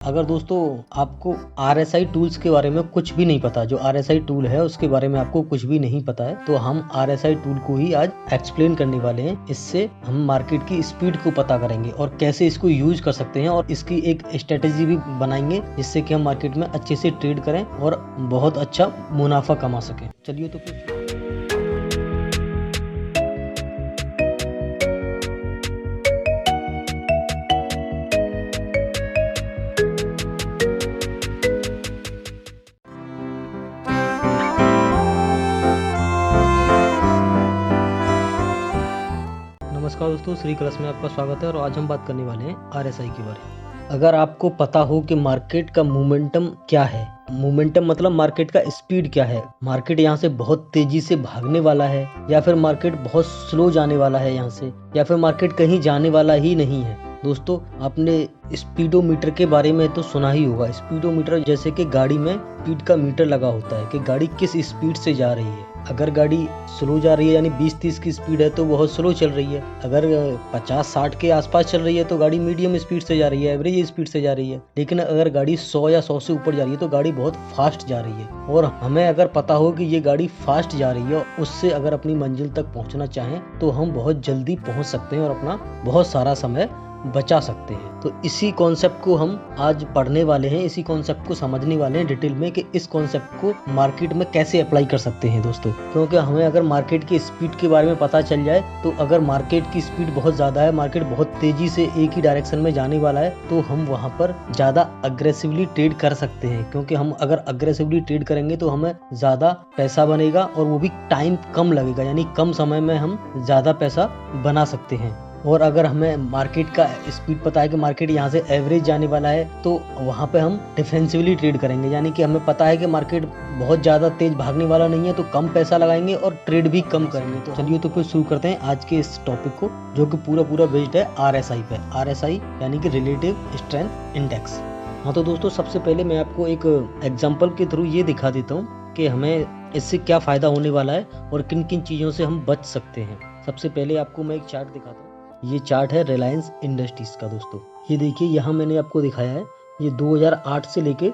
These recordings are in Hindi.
अगर दोस्तों आपको RSI टूल्स के बारे में कुछ भी नहीं पता, जो RSI टूल है उसके बारे में आपको कुछ भी नहीं पता है, तो हम RSI टूल को ही आज एक्सप्लेन करने वाले हैं। इससे हम मार्केट की स्पीड को पता करेंगे और कैसे इसको यूज कर सकते हैं और इसकी एक स्ट्रेटेजी भी बनाएंगे जिससे कि हम मार्केट में अच्छे से ट्रेड करें और बहुत अच्छा मुनाफा कमा सकें। चलिए तो फिर नमस्कार दोस्तों, श्री कलश में आपका स्वागत है और आज हम बात करने वाले हैं RSI के बारे में। अगर आपको पता हो कि मार्केट का मोमेंटम क्या है, मोमेंटम मतलब मार्केट का स्पीड क्या है, मार्केट यहाँ से बहुत तेजी से भागने वाला है या फिर मार्केट बहुत स्लो जाने वाला है यहाँ से, या फिर मार्केट कहीं जाने वाला ही नहीं है। दोस्तों, आपने स्पीडोमीटर के बारे में तो सुना ही होगा। स्पीडोमीटर जैसे कि गाड़ी में स्पीड का मीटर लगा होता है कि गाड़ी किस स्पीड से जा रही है। अगर गाड़ी स्लो जा रही है यानी 20-30 की स्पीड है तो बहुत स्लो चल रही है। अगर 50-60 के आसपास चल रही है तो गाड़ी मीडियम स्पीड से जा रही है, एवरेज स्पीड से जा रही है। लेकिन अगर गाड़ी 100 या 100 से ऊपर जा रही है तो गाड़ी बहुत फास्ट जा रही है। और हमें अगर पता हो कि ये गाड़ी फास्ट जा रही है और उससे अगर अपनी मंजिल तक पहुंचना चाहें तो हम बहुत जल्दी पहुंच सकते हैं और अपना बहुत सारा समय बचा सकते हैं। तो इसी कॉन्सेप्ट को हम आज पढ़ने वाले हैं, इसी कॉन्सेप्ट को समझने वाले हैं डिटेल में कि इस कॉन्सेप्ट को मार्केट में कैसे अप्लाई कर सकते हैं दोस्तों। क्योंकि हमें अगर मार्केट की स्पीड के बारे में पता चल जाए तो अगर मार्केट की स्पीड बहुत ज़्यादा है, मार्केट बहुत तेजी से एक ही डायरेक्शन में जाने वाला है, तो हम वहाँ पर ज़्यादा अग्रेसिवली ट्रेड कर सकते हैं। क्योंकि हम अगर अग्रेसिवली ट्रेड करेंगे तो हमें ज़्यादा पैसा बनेगा और वो भी टाइम कम लगेगा, यानी कम समय में हम ज़्यादा पैसा बना सकते हैं। और अगर हमें मार्केट का स्पीड पता है कि मार्केट यहाँ से एवरेज जाने वाला है तो वहाँ पे हम डिफेंसिवली ट्रेड करेंगे, यानी कि हमें पता है कि मार्केट बहुत ज़्यादा तेज भागने वाला नहीं है तो कम पैसा लगाएंगे और ट्रेड भी कम करेंगे। तो चलिए तो फिर शुरू करते हैं आज के इस टॉपिक को, जो कि पूरा बेस्ड है RSI पे। RSI यानी कि रिलेटिव स्ट्रेंथ इंडेक्स। हाँ तो दोस्तों, सबसे पहले मैं आपको एक एग्जाम्पल के थ्रू ये दिखा देता हूँ कि हमें इससे क्या फ़ायदा होने वाला है और किन किन चीज़ों से हम बच सकते हैं। सबसे पहले आपको मैं एक चार्ट दिखाता हूँ। ये चार्ट है रिलायंस इंडस्ट्रीज का दोस्तों। ये देखिए, यहाँ मैंने आपको दिखाया है ये 2008 से लेके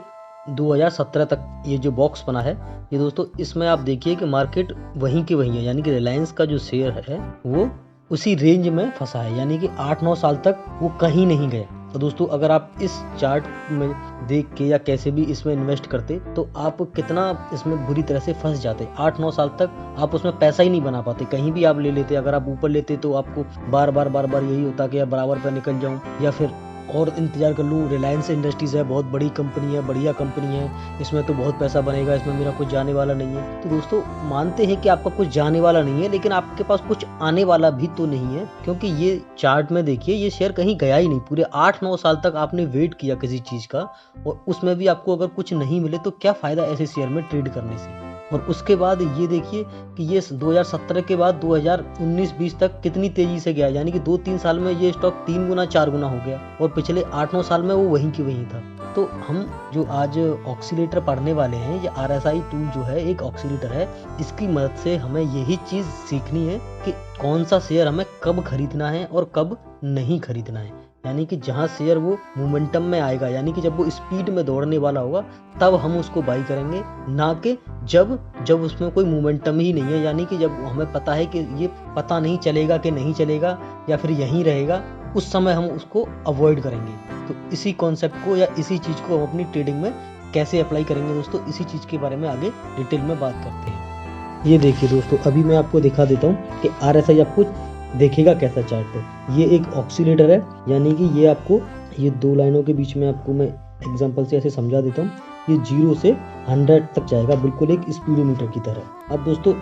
2017 तक ये जो बॉक्स बना है ये दोस्तों, इसमें आप देखिए कि मार्केट वहीं की वहीं है, यानी कि रिलायंस का जो शेयर है वो उसी रेंज में फंसा है, यानी कि 8-9 साल तक वो कहीं नहीं गया। तो दोस्तों, अगर आप इस चार्ट में देख के या कैसे भी इसमें इन्वेस्ट करते तो आप कितना इसमें बुरी तरह से फंस जाते। 8-9 साल तक आप उसमें पैसा ही नहीं बना पाते। कहीं भी आप ले लेते, अगर आप ऊपर लेते तो आपको बार बार यही होता कि बराबर पे निकल जाऊं या फिर और इंतजार कर लूँ। रिलायंस इंडस्ट्रीज है, बहुत बड़ी कंपनी है, बढ़िया कंपनी है, इसमें तो बहुत पैसा बनेगा, इसमें मेरा कुछ जाने वाला नहीं है। तो दोस्तों, मानते हैं कि आपका कुछ जाने वाला नहीं है, लेकिन आपके पास कुछ आने वाला भी तो नहीं है। क्योंकि ये चार्ट में देखिए, ये शेयर कहीं गया ही नहीं। पूरे 8-9 साल तक आपने वेट किया किसी चीज का और उसमें भी आपको अगर कुछ नहीं मिले तो क्या फायदा ऐसे शेयर में ट्रेड करने से। और उसके बाद ये देखिए कि ये 2017 के बाद 2019-20 तक कितनी तेजी से गया, यानी कि 2-3 साल में ये स्टॉक 3 गुना 4 गुना हो गया और पिछले 8-9 साल में वो वहीं की वहीं था। तो हम जो आज ऑक्सीलेटर पढ़ने वाले हैं, ये RSI टूल जो है एक ऑक्सीलेटर है, इसकी मदद से हमें यही चीज सीखनी है कि कौन सा शेयर हमें कब खरीदना है और कब नहीं खरीदना है। यानी कि जहाँ शेयर वो मोमेंटम में आएगा, यानी कि जब वो स्पीड में दौड़ने वाला होगा तब हम उसको बाई करेंगे, ना कि जब उसमें कोई मोमेंटम ही नहीं है, यानी कि जब हमें पता है कि ये पता नहीं चलेगा कि नहीं चलेगा या फिर यहीं रहेगा, उस समय हम उसको अवॉइड करेंगे। तो इसी कॉन्सेप्ट को या इसी चीज़ को हम अपनी ट्रेडिंग में कैसे अप्लाई करेंगे दोस्तों, इसी चीज़ के बारे में आगे डिटेल में बात करते हैं। ये देखिए दोस्तों, अभी मैं आपको दिखा देता हूँ कि RSI आपको देखेगा कैसा चार्ट है। ये एक ऑक्सीलेटर है, यानी कि ये आपको ये 2 लाइनों के बीच में आपको मैं एग्जांपल से ऐसे समझा देता हूँ। ये 0 से 100 तक जाएगा, बिल्कुल एक स्पीडोमीटर की तरह। अब दोस्तों,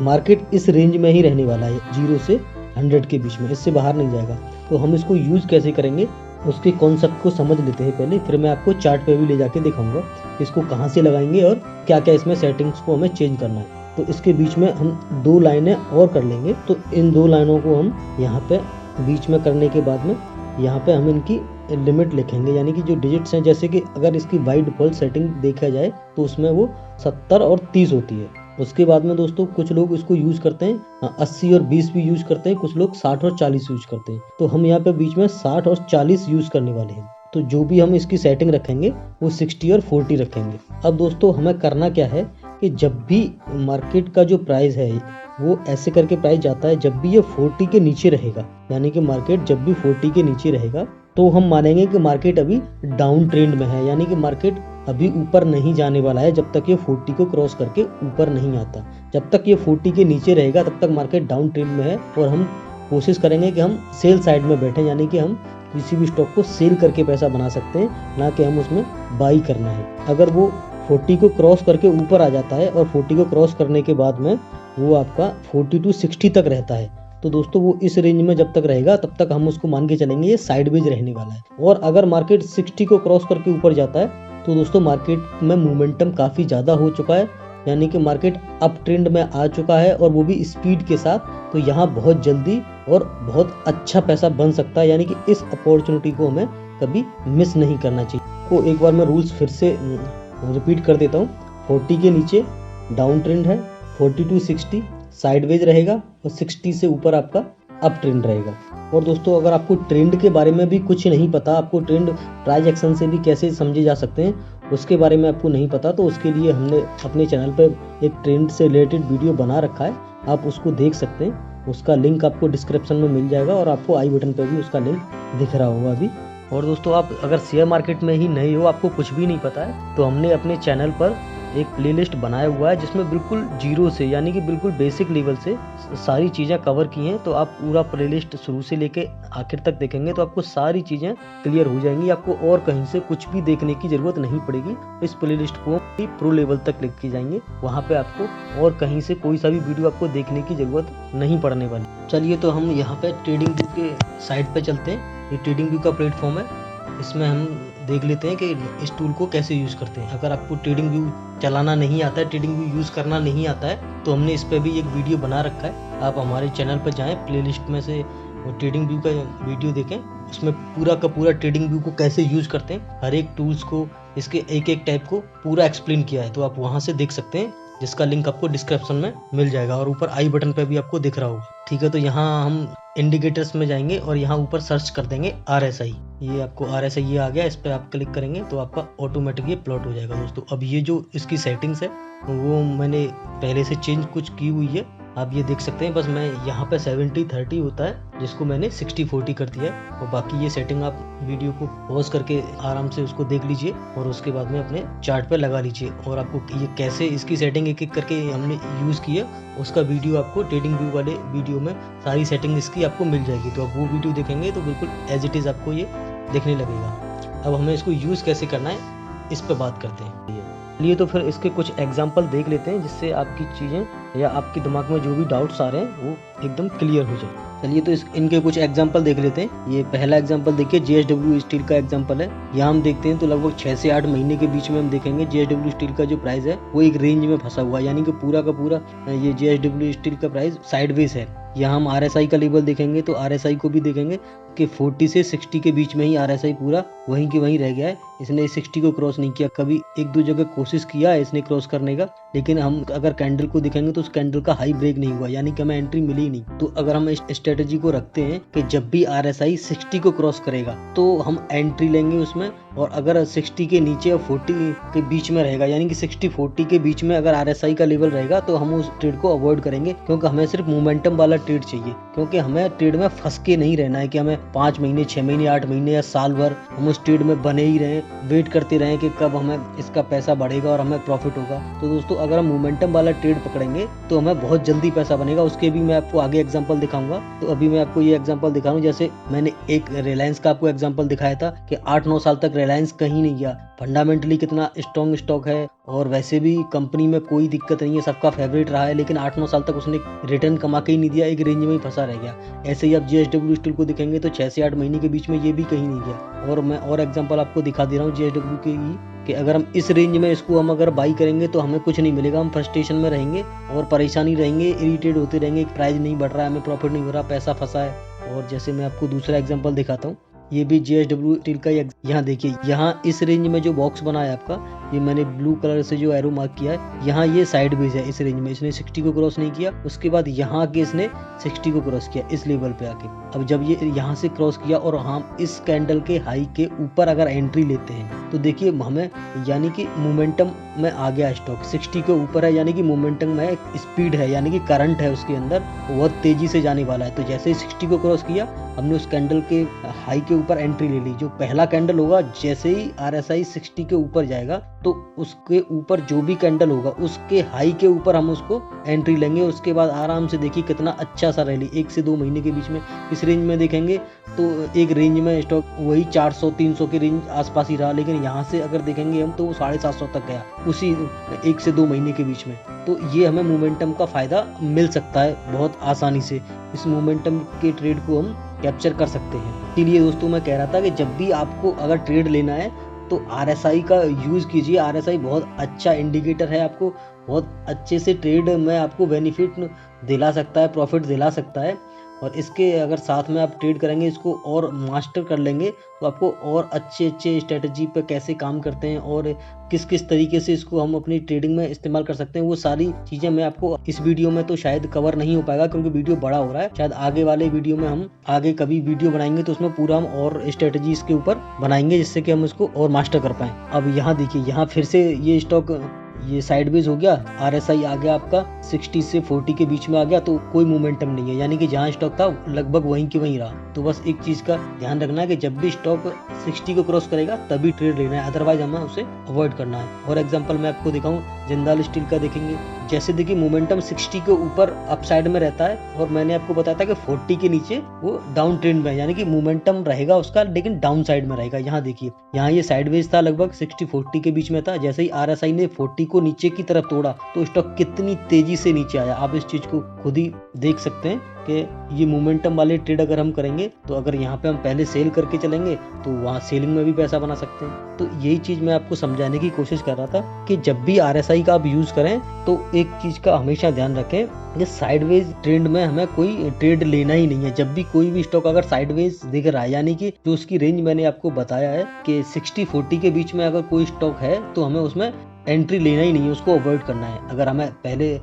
मार्केट इस रेंज में ही रहने वाला है, 0 से 100 के बीच में, इससे बाहर नहीं जाएगा। तो हम इसको यूज कैसे करेंगे उसके कॉन्सेप्ट को समझ लेते हैं पहले, फिर मैं आपको चार्ट पे भी ले जाके दिखाऊंगा इसको कहाँ से लगाएंगे और क्या क्या इसमें सेटिंग्स को हमें चेंज करना है। तो इसके बीच में हम 2 लाइनें और कर लेंगे। तो इन 2 लाइनों को हम यहाँ पे बीच में करने के बाद में यहाँ पे हम इनकी लिमिट लिखेंगे, यानी कि जो डिजिट्स हैं, जैसे कि अगर इसकी बाई डिफॉल्ट सेटिंग देखा जाए तो उसमें वो 70 और 30 होती है। उसके बाद में दोस्तों कुछ लोग इसको यूज करते हैं 80 और 20 भी यूज करते हैं, कुछ लोग 60 और 40 यूज करते हैं। तो हम यहाँ पे बीच में 60 और 40 यूज करने वाले हैं। तो जो भी हम इसकी सेटिंग रखेंगे वो 60 और 40 रखेंगे। अब दोस्तों हमें करना क्या है कि जब भी मार्केट का जो प्राइस है वो ऐसे करके प्राइस जाता है, जब भी ये 40 के नीचे रहेगा, यानी कि मार्केट जब भी 40 के नीचे रहेगा तो हम मानेंगे कि मार्केट अभी डाउन ट्रेंड में है, यानी कि मार्केट अभी ऊपर नहीं जाने वाला है जब तक ये 40 को क्रॉस करके ऊपर नहीं आता। जब तक ये 40 के नीचे रहेगा तब तक मार्केट डाउन ट्रेंड में है और हम कोशिश करेंगे कि हम सेल साइड में बैठें, यानी कि हम किसी भी स्टॉक को सेल करके पैसा बना सकते हैं, ना कि हम उसमें बाई करना है। अगर वो 40 को क्रॉस करके ऊपर आ जाता है और 40 को क्रॉस करने के बाद में वो आपका 40 to 60 तक रहता है, तो दोस्तों वो इस रेंज में जब तक रहेगा तब तक हम उसको मान के चलेंगे ये साइडवेज रहने वाला है। और अगर मार्केट 60 को क्रॉस करके ऊपर जाता है तो दोस्तों मार्केट में मोमेंटम काफ़ी ज़्यादा हो चुका है, यानी कि मार्केट अप ट्रेंड में आ चुका है और वो भी स्पीड के साथ। तो यहाँ बहुत जल्दी और बहुत अच्छा पैसा बन सकता है, यानी कि इस अपॉर्चुनिटी को हमें कभी मिस नहीं करना चाहिए। तो एक बार मैं रूल्स फिर से रिपीट कर देता हूँ। 40 के नीचे डाउन ट्रेंड है, 40 to 60 साइडवेज रहेगा और 60 से ऊपर आपका अप ट्रेंड रहेगा। और दोस्तों अगर आपको ट्रेंड के बारे में भी कुछ नहीं पता, आपको ट्रेंड प्राइस एक्शन से भी कैसे समझे जा सकते हैं उसके बारे में आपको नहीं पता, तो उसके लिए हमने अपने चैनल पर एक ट्रेंड से रिलेटेड वीडियो बना रखा है, आप उसको देख सकते हैं। उसका लिंक आपको डिस्क्रिप्शन में मिल जाएगा और आपको आई बटन पर भी उसका लिंक दिख रहा होगा अभी। और दोस्तों आप अगर शेयर मार्केट में ही नहीं हो, आपको कुछ भी नहीं पता है, तो हमने अपने चैनल पर एक प्लेलिस्ट बनाया हुआ है जिसमें बिल्कुल जीरो से, यानी कि बिल्कुल बेसिक लेवल से सारी चीज़ें कवर की हैं। तो आप पूरा प्लेलिस्ट शुरू से लेके आखिर तक देखेंगे तो आपको सारी चीज़ें क्लियर हो जाएंगी, आपको और कहीं से कुछ भी देखने की ज़रूरत नहीं पड़ेगी। इस प्लेलिस्ट को प्रो लेवल तक लेके जाएंगे, वहाँ पे आपको और कहीं से कोई सा भी वीडियो आपको देखने की ज़रूरत नहीं पड़ने वाली। चलिए तो हम यहाँ पे ट्रेडिंग व्यू के साइट पे चलते हैं। ये ट्रेडिंग व्यू का प्लेटफॉर्म है, इसमें हम देख लेते हैं कि इस टूल को कैसे यूज़ करते हैं। अगर आपको ट्रेडिंग व्यू चलाना नहीं आता है, ट्रेडिंग व्यू यूज़ करना नहीं आता है, तो हमने इस पर भी एक वीडियो बना रखा है। आप हमारे चैनल पर जाएं, प्लेलिस्ट में से वो ट्रेडिंग व्यू का वीडियो देखें, उसमें पूरा का पूरा ट्रेडिंग व्यू को कैसे यूज़ करते हैं, हर एक टूल्स को, इसके एक एक टाइप को पूरा एक्सप्लेन किया है, तो आप वहाँ से देख सकते हैं, जिसका लिंक आपको डिस्क्रिप्शन में मिल जाएगा और ऊपर आई बटन पे भी आपको दिख रहा होगा। ठीक है, तो यहाँ हम इंडिकेटर्स में जाएंगे और यहाँ ऊपर सर्च कर देंगे RSI। ये आपको RSI ये आ गया, इस पर आप क्लिक करेंगे तो आपका ऑटोमेटिक ये प्लॉट हो जाएगा दोस्तों। अब ये जो इसकी सेटिंग्स है वो मैंने पहले से चेंज कुछ की हुई है, आप ये देख सकते हैं। बस मैं यहाँ पे 70-30 होता है जिसको मैंने 60-40 कर दिया है, और बाकी ये सेटिंग आप वीडियो को पॉज करके आराम से उसको देख लीजिए और उसके बाद में अपने चार्ट पे लगा लीजिए। और आपको ये कैसे इसकी सेटिंग एक एक करके हमने यूज़ की है उसका वीडियो आपको ट्रेडिंग व्यू वाले वीडियो में सारी सेटिंग इसकी आपको मिल जाएगी, तो आप वो वीडियो देखेंगे तो बिल्कुल एज इट इज़ आपको ये देखने लगेगा। अब हमें इसको यूज़ कैसे करना है इस पर बात करते हैं। चलिए तो फिर इसके कुछ एग्जांपल देख लेते हैं जिससे आपकी चीज़ें या आपके दिमाग में जो भी डाउट्स आ रहे हैं वो एकदम क्लियर हो जाए। चलिए तो इनके कुछ एग्जांपल देख लेते हैं। ये पहला एग्जांपल देखिए, JSW स्टील का एग्जांपल है। यहाँ हम देखते हैं तो लगभग 6 से 8 महीने के बीच में हम देखेंगे JSW स्टील का जो प्राइस है वो एक रेंज में फंसा हुआ है, यानी कि पूरा का पूरा ये JSW स्टील का प्राइस साइडवेज है। यहाँ हम RSI का लेवल देखेंगे तो RSI को भी देखेंगे कि 40 से 60 के बीच में ही RSI पूरा वहीं के वहीं रह गया है, इसने 60 को क्रॉस नहीं किया। कभी एक दो जगह कोशिश किया है इसने क्रॉस करने का, लेकिन हम अगर कैंडल को देखेंगे तो उस कैंडल का हाई ब्रेक नहीं हुआ, यानी कि हमें एंट्री मिली ही नहीं। तो अगर हम इस स्ट्रेटेजी को रखते हैं कि जब भी RSI 60 को क्रॉस करेगा तो हम एंट्री लेंगे उसमें, और अगर 60 के नीचे और 40 के बीच में रहेगा, यानी कि 60-40 के बीच में अगर RSI का लेवल रहेगा तो हम उस ट्रेड को अवॉइड करेंगे, क्योंकि हमें सिर्फ मोमेंटम वाला ट्रेड चाहिए। क्योंकि हमें ट्रेड में फंस के नहीं रहना है कि हमें 5 महीने 6 महीने 8 महीने या साल भर हम उस ट्रेड में बने ही रहें, वेट करते रहें कि कब हमें इसका पैसा बढ़ेगा और हमें प्रॉफिट होगा। तो दोस्तों अगर हम मोमेंटम वाला ट्रेड पकड़ेंगे तो हमें बहुत जल्दी पैसा बनेगा। उसके भी मैं आपको आगे एग्जांपल दिखाऊंगा। तो अभी मैं आपको ये एग्जांपल दिखा रहा हूँ, जैसे मैंने एक रिलायंस का आपको एग्जांपल दिखाया था कि 8-9 साल तक रिलायंस कहीं नहीं गया, फंडामेंटली कितना स्ट्रॉन्ग स्टॉक है और वैसे भी कंपनी में कोई दिक्कत नहीं है, सबका फेवरेट रहा है, लेकिन 8-9 साल तक उसने रिटर्न कमा के ही नहीं दिया, एक रेंज में ही फंसा रह गया। ऐसे ही आप JSW स्टील को दिखेंगे तो 6 से 8 महीने के बीच में ये भी कहीं नहीं गया। और मैं और एग्जांपल आपको दिखा दे रहा हूँ JSW के ही, कि अगर हम इस रेंज में इसको हम अगर बाई करेंगे तो हमें कुछ नहीं मिलेगा, हम फ्रस्ट्रेशन में रहेंगे और परेशानी रहेंगे, इरिटेट होते रहेंगे, प्राइस नहीं बढ़ रहा है, हमें प्रॉफिट नहीं हो रहा, पैसा फंसा है। और जैसे मैं आपको दूसरा एग्जांपल दिखाता हूँ, ये भी JSW स्टील का यहाँ देखिए, यहाँ इस रेंज में जो बॉक्स बना है आपका, ये मैंने ब्लू कलर से जो एरो मार्क किया है, यहाँ ये साइड बेस है। इस रेंज में इसने 60 को क्रॉस नहीं किया, उसके बाद यहाँ आके इसने 60 को क्रॉस किया इस लेवल पे आके। अब जब ये यहाँ से क्रॉस किया और हम इस कैंडल के हाई के ऊपर अगर एंट्री लेते हैं तो देखिए हमें यानी कि मोमेंटम में आ गया स्टॉक 60 के ऊपर है, यानी कि मोमेंटम में स्पीड है, यानी कि करंट है उसके अंदर, बहुत तेजी से जाने वाला है। तो जैसे ही 60 को क्रॉस किया, हमने उस कैंडल के हाई के ऊपर एंट्री ले ली। जो पहला कैंडल होगा, जैसे ही RSI 60 के ऊपर जाएगा तो उसके ऊपर जो भी कैंडल होगा उसके हाई के ऊपर हम उसको एंट्री लेंगे। उसके बाद आराम से देखिए कितना अच्छा सा रैली 1 से 2 महीने के बीच में इस रेंज में देखेंगे तो एक रेंज में स्टॉक वही 400-300 के रेंज आसपास ही रहा, लेकिन यहाँ से अगर देखेंगे हम तो वो 750 तक गया उसी 1 से 2 महीने के बीच में। तो ये हमें मोमेंटम का फायदा मिल सकता है बहुत आसानी से। इस मोमेंटम के ट्रेड को हम कैप्चर कर सकते हैं। इसीलिए दोस्तों मैं कह रहा था कि जब भी आपको अगर ट्रेड लेना है तो RSI का यूज़ कीजिए। RSI बहुत अच्छा इंडिकेटर है, आपको बहुत अच्छे से ट्रेड में आपको बेनिफिट दिला सकता है, प्रॉफिट दिला सकता है। और इसके अगर साथ में आप ट्रेड करेंगे, इसको और मास्टर कर लेंगे तो आपको और अच्छे स्ट्रेटजी पे कैसे काम करते हैं और किस किस तरीके से इसको हम अपनी ट्रेडिंग में इस्तेमाल कर सकते हैं, वो सारी चीज़ें मैं आपको इस वीडियो में तो शायद कवर नहीं हो पाएगा क्योंकि वीडियो बड़ा हो रहा है। शायद आगे वाले वीडियो में हम आगे कभी वीडियो बनाएंगे तो उसमें पूरा हम और स्ट्रेटजी इसके ऊपर बनाएंगे जिससे कि हम इसको और मास्टर कर पाएँ। अब यहाँ देखिए, यहाँ फिर से ये स्टॉक ये साइडवेज हो गया, RSI आ गया आपका 60 से 40 के बीच में आ गया, तो कोई मोमेंटम नहीं है, यानी कि जहाँ स्टॉक था लगभग वहीं के वहीं रहा। तो बस एक चीज़ का ध्यान रखना है कि जब भी स्टॉक 60 को क्रॉस करेगा तभी ट्रेड लेना है, अदरवाइज हमें उसे अवॉइड करना है। और एग्जांपल मैं आपको दिखाऊं, जिंदाल स्टील का देखेंगे, जैसे देखिए मोमेंटम 60 के ऊपर अपसाइड में रहता है और मैंने आपको बताया था कि 40 के नीचे वो डाउन ट्रेंड में है, यानी कि मोमेंटम रहेगा उसका लेकिन डाउन साइड में रहेगा। यहाँ देखिए, यहाँ ये साइडवेज था, लगभग 60-40 के बीच में था। जैसे ही RSI ने 40 को नीचे की तरफ तोड़ा तो स्टॉक कितनी तेजी से नीचे आया। आप इस चीज को खुद ही देख सकते हैं कि ये मोमेंटम वाले ट्रेड अगर हम करेंगे तो अगर यहाँ पे हम पहले सेल करके चलेंगे तो वहाँ सेलिंग में भी पैसा बना सकते हैं। तो यही चीज मैं आपको समझाने की कोशिश कर रहा था कि जब भी RSI का आप यूज करें तो एक चीज का हमेशा ध्यान रखें कि साइडवेज ट्रेंड में हमें कोई ट्रेड लेना ही नहीं है। जब भी कोई भी स्टॉक अगर साइडवेज दिख रहा है, यानी कि जो उसकी रेंज मैंने आपको बताया है कि 60-40 के बीच में अगर कोई स्टॉक है तो हमें उसमें एंट्री लेना ही नहीं है, उसको अवॉइड करना है। अगर हमें पहले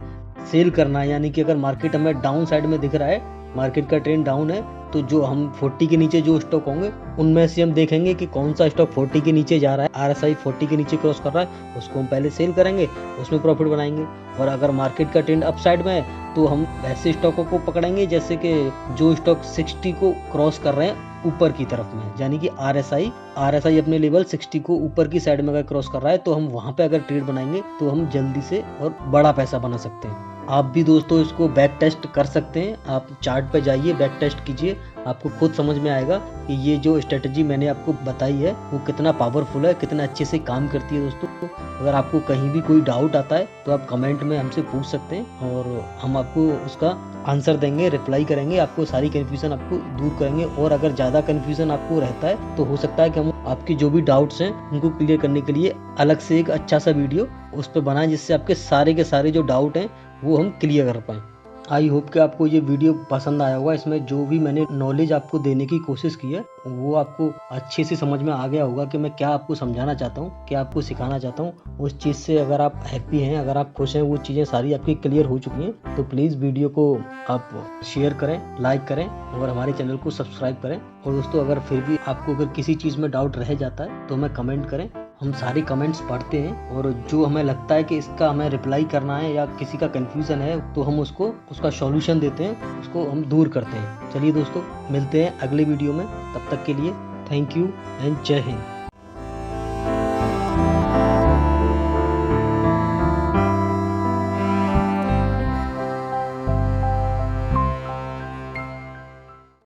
सेल करना है, यानी कि अगर मार्केट हमें डाउन साइड में दिख रहा है, मार्केट का ट्रेंड डाउन है, तो जो हम 40 के नीचे जो स्टॉक होंगे उनमें से हम देखेंगे कि कौन सा स्टॉक 40 के नीचे जा रहा है, RSI 40 के नीचे क्रॉस कर रहा है, उसको हम पहले सेल करेंगे, उसमें प्रॉफिट बनाएंगे। और अगर मार्केट का ट्रेंड अप साइड में है तो हम ऐसे स्टॉकों को पकड़ेंगे जैसे कि जो स्टॉक 60 को क्रॉस कर रहे हैं ऊपर की तरफ में, यानी कि RSI अपने लेवल 60 को ऊपर की साइड में अगर क्रॉस कर रहा है तो हम वहां पे अगर ट्रेड बनाएंगे तो हम जल्दी से और बड़ा पैसा बना सकते हैं। आप भी दोस्तों इसको बैक टेस्ट कर सकते हैं, आप चार्ट पे जाइए, बैक टेस्ट कीजिए, आपको खुद समझ में आएगा कि ये जो स्ट्रेटजी मैंने आपको बताई है वो कितना पावरफुल है, कितना अच्छे से काम करती है। दोस्तों अगर आपको कहीं भी कोई डाउट आता है तो आप कमेंट में हमसे पूछ सकते हैं और हम आपको उसका आंसर देंगे, रिप्लाई करेंगे, आपको सारी कन्फ्यूजन आपको दूर करेंगे। और अगर ज़्यादा कन्फ्यूजन आपको रहता है तो हो सकता है कि हम आपके जो भी डाउट्स हैं उनको क्लियर करने के लिए अलग से एक अच्छा सा वीडियो उस पर बनाएं जिससे आपके सारे के सारे जो डाउट हैं वो हम क्लियर कर पाएँ। आई होप कि आपको ये वीडियो पसंद आया होगा। इसमें जो भी मैंने नॉलेज आपको देने की कोशिश की है वो आपको अच्छे से समझ में आ गया होगा कि मैं क्या आपको समझाना चाहता हूँ, क्या आपको सिखाना चाहता हूँ। उस चीज़ से अगर आप हैप्पी हैं, अगर आप खुश हैं, वो चीज़ें सारी आपकी क्लियर हो चुकी हैं, तो प्लीज़ वीडियो को आप शेयर करें, लाइक करें और हमारे चैनल को सब्सक्राइब करें। और दोस्तों अगर फिर भी आपको अगर किसी चीज़ में डाउट रह जाता है तो हमें कमेंट करें, हम सारे कमेंट्स पढ़ते हैं और जो हमें लगता है कि इसका हमें रिप्लाई करना है या किसी का कंफ्यूजन है तो हम उसका सॉल्यूशन देते हैं, उसको हम दूर करते हैं। चलिए दोस्तों, मिलते हैं अगले वीडियो में, तब तक के लिए थैंक यू एंड जय हिंद।